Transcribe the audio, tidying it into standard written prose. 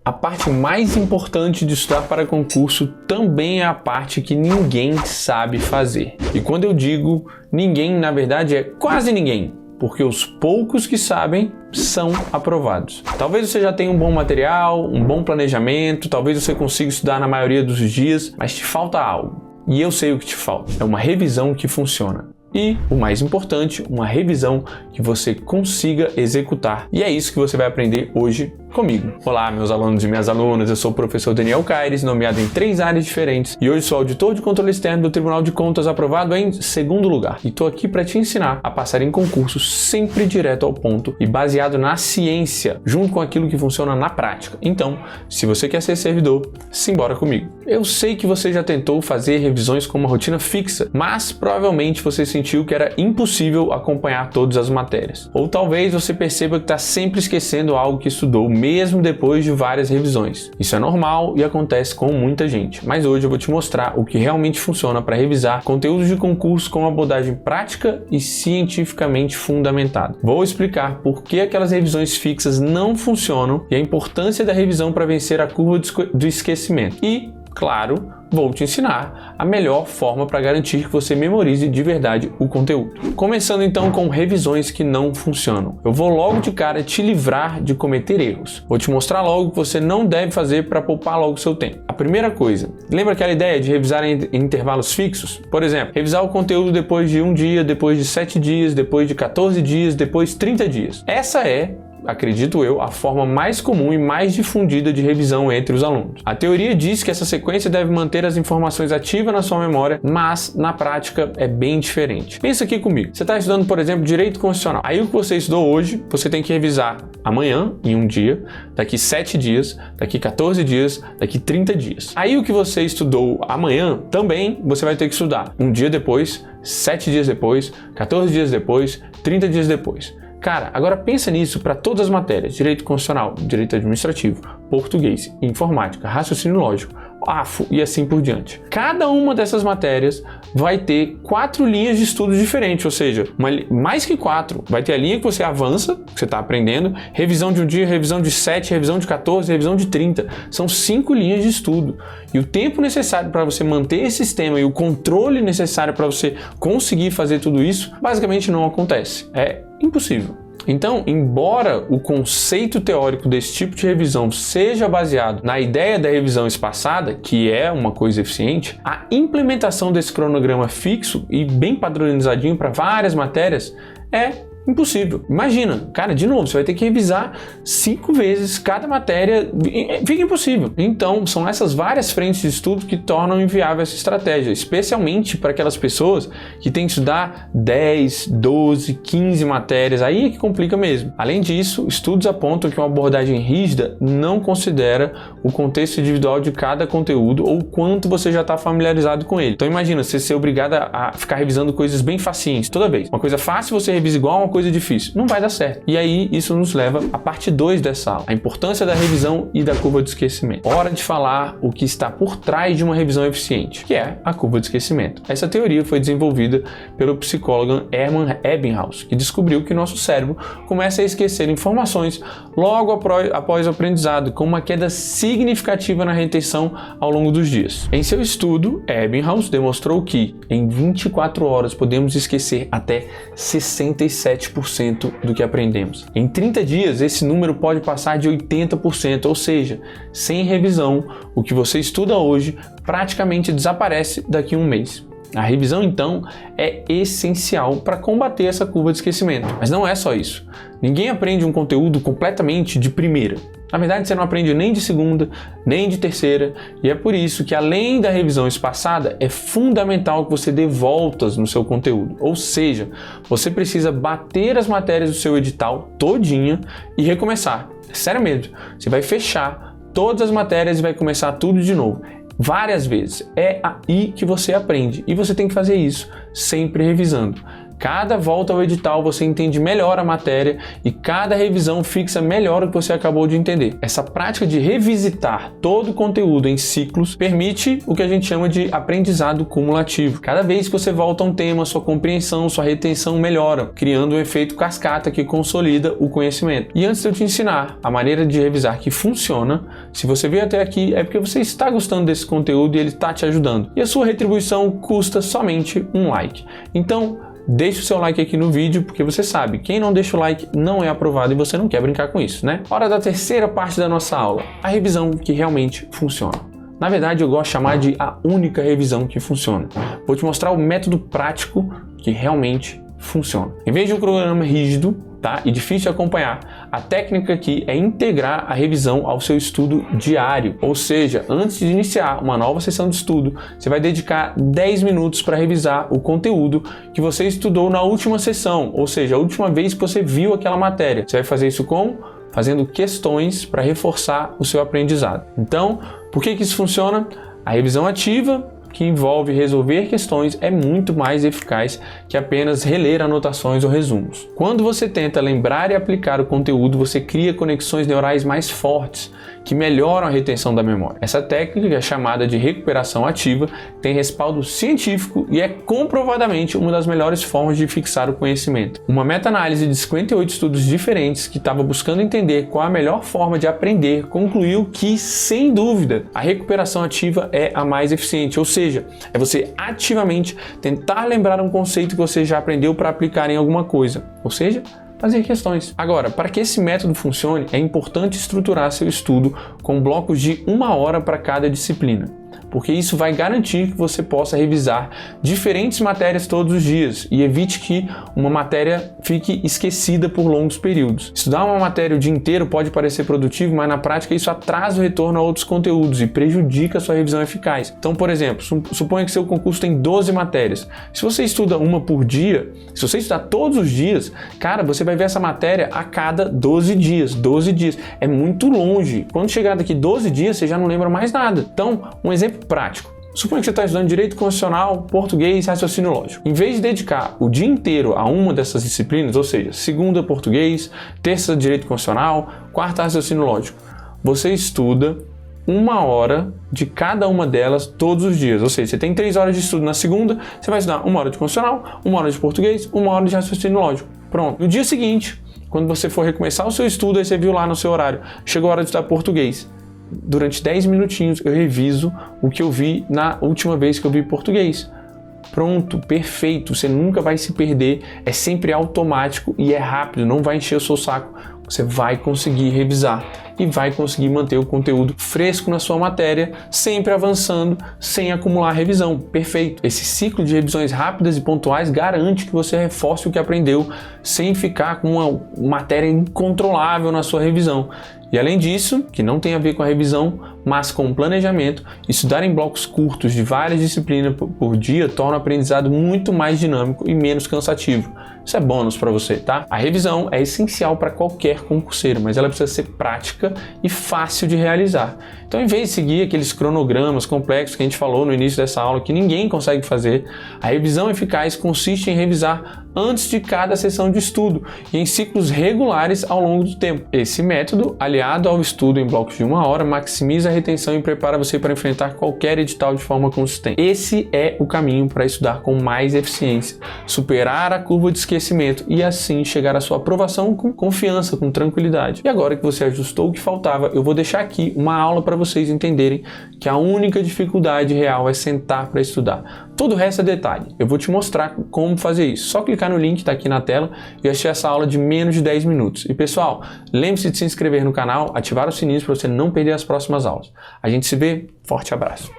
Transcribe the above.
A parte mais importante de estudar para concurso também é a parte que ninguém sabe fazer. E quando eu digo ninguém, na verdade é quase ninguém, porque os poucos que sabem são aprovados. Talvez você já tenha um bom material, um bom planejamento, talvez você consiga estudar na maioria dos dias, mas te falta algo. E eu sei o que te falta. É uma revisão que funciona. E, o mais importante, uma revisão que você consiga executar. E é isso que você vai aprender hoje comigo. Olá, meus alunos e minhas alunas, eu sou o professor Daniel Caires, nomeado em 3 áreas diferentes, e hoje sou auditor de controle externo do Tribunal de Contas, aprovado em 2º lugar. E estou aqui para te ensinar a passar em concursos sempre direto ao ponto e baseado na ciência, junto com aquilo que funciona na prática. Então, se você quer ser servidor, simbora comigo. Eu sei que você já tentou fazer revisões com uma rotina fixa, mas provavelmente você sentiu que era impossível acompanhar todas as matérias. Ou talvez você perceba que está sempre esquecendo algo que estudou, mesmo depois de várias revisões. Isso é normal e acontece com muita gente, mas hoje eu vou te mostrar o que realmente funciona para revisar conteúdos de concurso com abordagem prática e cientificamente fundamentada. Vou explicar por que aquelas revisões fixas não funcionam e a importância da revisão para vencer a curva do esquecimento. E, claro, vou te ensinar a melhor forma para garantir que você memorize de verdade o conteúdo. Começando então com revisões que não funcionam. Eu vou logo de cara te livrar de cometer erros. Vou te mostrar logo o que você não deve fazer para poupar logo seu tempo. A primeira coisa, lembra aquela ideia de revisar em intervalos fixos? Por exemplo, revisar o conteúdo depois de 1 dia, depois de 7 dias, depois de 14 dias, depois de 30 dias. Essa é, acredito eu, a forma mais comum e mais difundida de revisão entre os alunos. A teoria diz que essa sequência deve manter as informações ativas na sua memória, mas na prática é bem diferente. Pensa aqui comigo. Você está estudando, por exemplo, Direito Constitucional. Aí o que você estudou hoje, você tem que revisar amanhã, em 1 dia, daqui 7 dias, daqui 14 dias, daqui 30 dias. Aí o que você estudou amanhã, também você vai ter que estudar 1 dia depois, 7 dias depois, 14 dias depois, 30 dias depois. Cara, agora pensa nisso para todas as matérias: Direito Constitucional, Direito Administrativo, Português, Informática, Raciocínio Lógico, AFO e assim por diante. Cada uma dessas matérias vai ter 4 linhas de estudo diferentes, ou seja, mais que 4. Vai ter a linha que você avança, que você está aprendendo, revisão de 1 dia, revisão de 7, revisão de 14, revisão de 30. São 5 linhas de estudo. E o tempo necessário para você manter esse sistema e o controle necessário para você conseguir fazer tudo isso, basicamente não acontece. É impossível. Então, embora o conceito teórico desse tipo de revisão seja baseado na ideia da revisão espaçada, que é uma coisa eficiente, a implementação desse cronograma fixo e bem padronizadinho para várias matérias é impossível. Imagina, cara, de novo, você vai ter que revisar 5 vezes cada matéria, fica impossível. Então, são essas várias frentes de estudo que tornam inviável essa estratégia, especialmente para aquelas pessoas que têm que estudar 10, 12, 15 matérias, aí é que complica mesmo. Além disso, estudos apontam que uma abordagem rígida não considera o contexto individual de cada conteúdo ou quanto você já está familiarizado com ele. Então, imagina você ser obrigado a ficar revisando coisas bem facinhas toda vez. Uma coisa fácil você revisa igual uma coisa difícil. Não vai dar certo. E aí, isso nos leva à parte 2 dessa aula, a importância da revisão e da curva de esquecimento. Hora de falar o que está por trás de uma revisão eficiente, que é a curva de esquecimento. Essa teoria foi desenvolvida pelo psicólogo Hermann Ebbinghaus, que descobriu que nosso cérebro começa a esquecer informações logo após o aprendizado, com uma queda significativa na retenção ao longo dos dias. Em seu estudo, Ebbinghaus demonstrou que em 24 horas podemos esquecer até 67% do que aprendemos. Em 30 dias, esse número pode passar de 80%, ou seja, sem revisão, o que você estuda hoje praticamente desaparece daqui a 1 mês. A revisão, então, é essencial para combater essa curva de esquecimento. Mas não é só isso. Ninguém aprende um conteúdo completamente de primeira. Na verdade, você não aprende nem de segunda, nem de terceira, e é por isso que, além da revisão espaçada, é fundamental que você dê voltas no seu conteúdo. Ou seja, você precisa bater as matérias do seu edital todinha e recomeçar. Sério mesmo, você vai fechar todas as matérias e vai começar tudo de novo. Várias vezes. É aí que você aprende. E você tem que fazer isso sempre revisando. Cada volta ao edital você entende melhor a matéria e cada revisão fixa melhor o que você acabou de entender. Essa prática de revisitar todo o conteúdo em ciclos permite o que a gente chama de aprendizado cumulativo. Cada vez que você volta a um tema, sua compreensão, sua retenção melhora, criando um efeito cascata que consolida o conhecimento. E antes de eu te ensinar a maneira de revisar que funciona, se você veio até aqui é porque você está gostando desse conteúdo e ele está te ajudando. E a sua retribuição custa somente um like. Então, deixe o seu like aqui no vídeo, porque você sabe, quem não deixa o like não é aprovado e você não quer brincar com isso, né? Hora da terceira parte da nossa aula, a revisão que realmente funciona. Na verdade, eu gosto de chamar de a única revisão que funciona. Vou te mostrar o método prático que realmente funciona. Em vez de um cronograma rígido, tá, e difícil de acompanhar, a técnica aqui é integrar a revisão ao seu estudo diário. Ou seja, antes de iniciar uma nova sessão de estudo, você vai dedicar 10 minutos para revisar o conteúdo que você estudou na última sessão, ou seja, a última vez que você viu aquela matéria. Você vai fazer isso como? Fazendo questões para reforçar o seu aprendizado. Então, por que isso funciona? A revisão ativa, que envolve resolver questões, é muito mais eficaz que apenas reler anotações ou resumos. Quando você tenta lembrar e aplicar o conteúdo, você cria conexões neurais mais fortes, que melhoram a retenção da memória. Essa técnica, é chamada de recuperação ativa, tem respaldo científico e é comprovadamente uma das melhores formas de fixar o conhecimento. Uma meta-análise de 58 estudos diferentes que estava buscando entender qual a melhor forma de aprender concluiu que, sem dúvida, a recuperação ativa é a mais eficiente, ou seja, é você ativamente tentar lembrar um conceito que você já aprendeu para aplicar em alguma coisa, ou seja, fazer questões. Agora, para que esse método funcione, é importante estruturar seu estudo com blocos de 1 hora para cada disciplina, porque isso vai garantir que você possa revisar diferentes matérias todos os dias e evite que uma matéria fique esquecida por longos períodos. Estudar uma matéria o dia inteiro pode parecer produtivo, mas na prática isso atrasa o retorno a outros conteúdos e prejudica a sua revisão eficaz. Então, por exemplo, suponha que seu concurso tem 12 matérias. Se você estuda uma por dia, se você estudar todos os dias, cara, você vai ver essa matéria a cada 12 dias. 12 dias. É muito longe. Quando chegar daqui 12 dias, você já não lembra mais nada. Então, um exemplo prático. Suponha que você está estudando Direito Constitucional, Português e Raciocínio Lógico. Em vez de dedicar o dia inteiro a uma dessas disciplinas, ou seja, segunda Português, terça Direito Constitucional, quarta Raciocínio Lógico, você estuda 1 hora de cada uma delas todos os dias. Ou seja, você tem 3 horas de estudo na segunda, você vai estudar 1 hora de Constitucional, 1 hora de Português, 1 hora de Raciocínio Lógico. Pronto. No dia seguinte, quando você for recomeçar o seu estudo, aí você viu lá no seu horário, chegou a hora de estudar Português. Durante 10 minutinhos eu reviso o que eu vi na última vez que eu vi português. Pronto, perfeito, você nunca vai se perder, é sempre automático e é rápido, não vai encher o seu saco. Você vai conseguir revisar e vai conseguir manter o conteúdo fresco na sua matéria, sempre avançando, sem acumular revisão. Perfeito. Esse ciclo de revisões rápidas e pontuais garante que você reforce o que aprendeu, sem ficar com uma matéria incontrolável na sua revisão. E além disso, que não tem a ver com a revisão, mas com o planejamento, estudar em blocos curtos de várias disciplinas por dia torna o aprendizado muito mais dinâmico e menos cansativo. Isso é bônus para você, tá? A revisão é essencial para qualquer concurseiro, mas ela precisa ser prática e fácil de realizar. Então, em vez de seguir aqueles cronogramas complexos que a gente falou no início dessa aula, que ninguém consegue fazer, a revisão eficaz consiste em revisar antes de cada sessão de estudo e em ciclos regulares ao longo do tempo. Esse método, aliado ao estudo em blocos de 1 hora, maximiza a retenção e prepara você para enfrentar qualquer edital de forma consistente. Esse é o caminho para estudar com mais eficiência, superar a curva de esquecimento e assim chegar à sua aprovação com confiança, com tranquilidade. E agora que você ajustou o que faltava, eu vou deixar aqui uma aula para vocês entenderem que a única dificuldade real é sentar para estudar. Todo o resto é detalhe. Eu vou te mostrar como fazer isso. Só clicar no link que está aqui na tela e assistir essa aula de menos de 10 minutos. E pessoal, lembre-se de se inscrever no canal, ativar o sininho para você não perder as próximas aulas. A gente se vê. Forte abraço.